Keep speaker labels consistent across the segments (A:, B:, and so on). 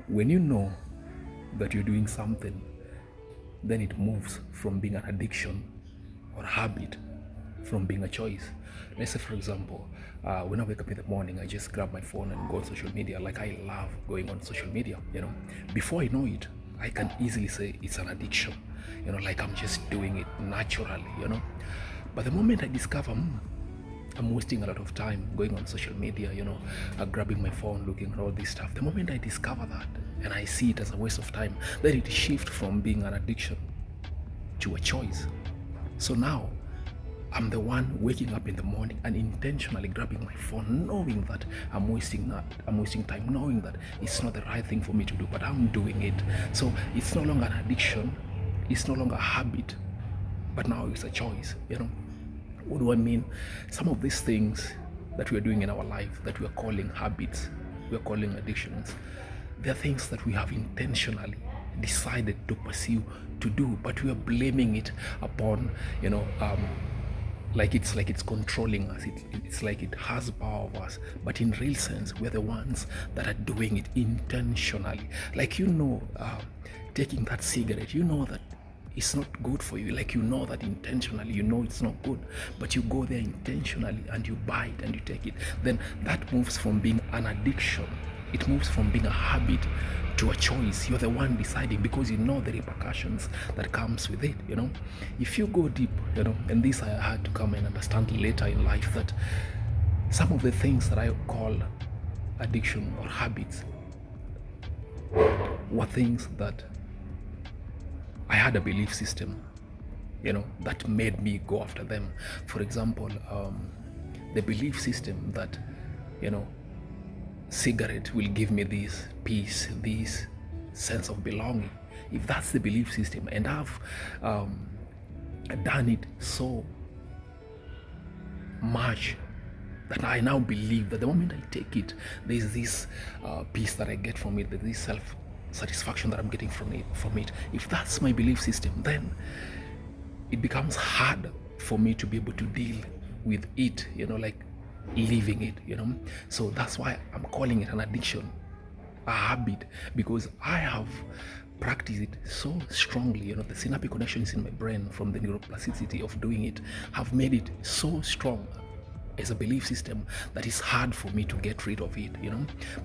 A: When you know that you're doing something, then it moves from being an addiction or habit from being a choice. Let's say, for example, when I wake up in the morning, I just grab my phone and go on social media. Like, I love going on social media, Before I know it, I can easily say it's an addiction, like I'm just doing it naturally. But the moment I discover, I'm wasting a lot of time going on social media, grabbing my phone, looking at all this stuff. The moment I discover that and I see it as a waste of time, then it shifts from being an addiction to a choice. So now I'm the one waking up in the morning and intentionally grabbing my phone, knowing that I'm wasting time, knowing that it's not the right thing for me to do, but I'm doing it. So it's no longer an addiction, it's no longer a habit, but now it's a choice. What do I mean? Some of these things that we are doing in our life that we are calling habits, we are calling addictions, they're things that we have intentionally decided to pursue, to do, but we are blaming it upon, like it's controlling us. It's like it has power over us. But in real sense, we're the ones that are doing it intentionally. Like, taking that cigarette, that it's not good for you. Like, that intentionally, it's not good, but you go there intentionally and you buy it and you take it. Then that moves from being an addiction, it moves from being a habit to a choice. You're the one deciding, because you know the repercussions that comes with it. If you go deep, and this I had to come and understand later in life, that some of the things that I call addiction or habits were things that I had a belief system, that made me go after them. For example, the belief system that, cigarette will give me this peace, this sense of belonging. If that's the belief system, and I've done it so much that I now believe that the moment I take it, there's this peace that I get from it, there's this self-satisfaction that I'm getting from it. If that's my belief system, then it becomes hard for me to be able to deal with it, like living it. So that's why I'm calling it an addiction, a habit, because I have practiced it so strongly. The synaptic connections in my brain from the neuroplasticity of doing it have made it so strong as a belief system that it's hard for me to get rid of it.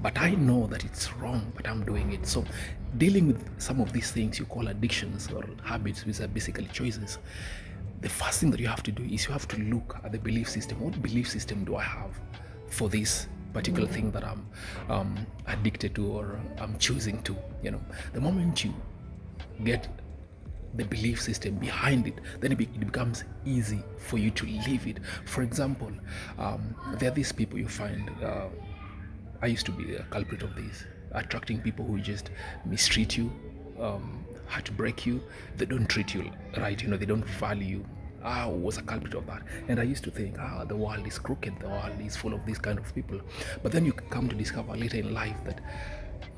A: But I know that it's wrong, but I'm doing it. So dealing with some of these things you call addictions or habits, which are basically choices, the first thing that you have to do is you have to look at the belief system. What belief system do I have for this particular thing that I'm addicted to or I'm choosing to? The moment you get the belief system behind it, then it becomes easy for you to live it. For example, there are these people you find, I used to be a culprit of this, attracting people who just mistreat you, heartbreak you, they don't treat you right, they don't value you. I was a culprit of that, and I used to think, the world is crooked, the world is full of these kind of people. But then you come to discover later in life that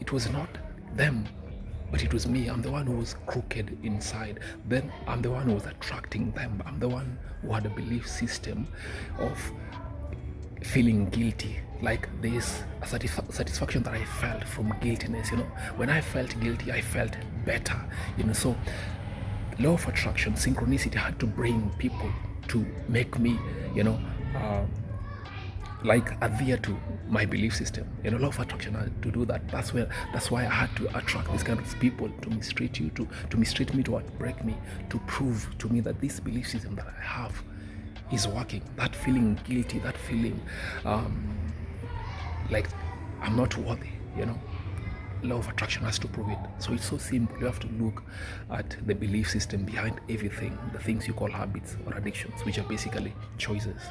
A: it was not them, but it was me. I'm the one who was crooked inside. Then I'm the one who was attracting them. I'm the one who had a belief system of feeling guilty, like this satisfaction that I felt from guiltiness. When I felt guilty, I felt better. So law of attraction, synchronicity had to bring people to make me, like adhere to my belief system. Law of attraction had to do that. That's why I had to attract these kind of people to mistreat you, to mistreat me, to outbreak me, to prove to me that this belief system that I have is working. That feeling guilty, that feeling like I'm not worthy, Law of attraction has to prove it. So it's so simple. You have to look at the belief system behind everything, the things you call habits or addictions, which are basically choices.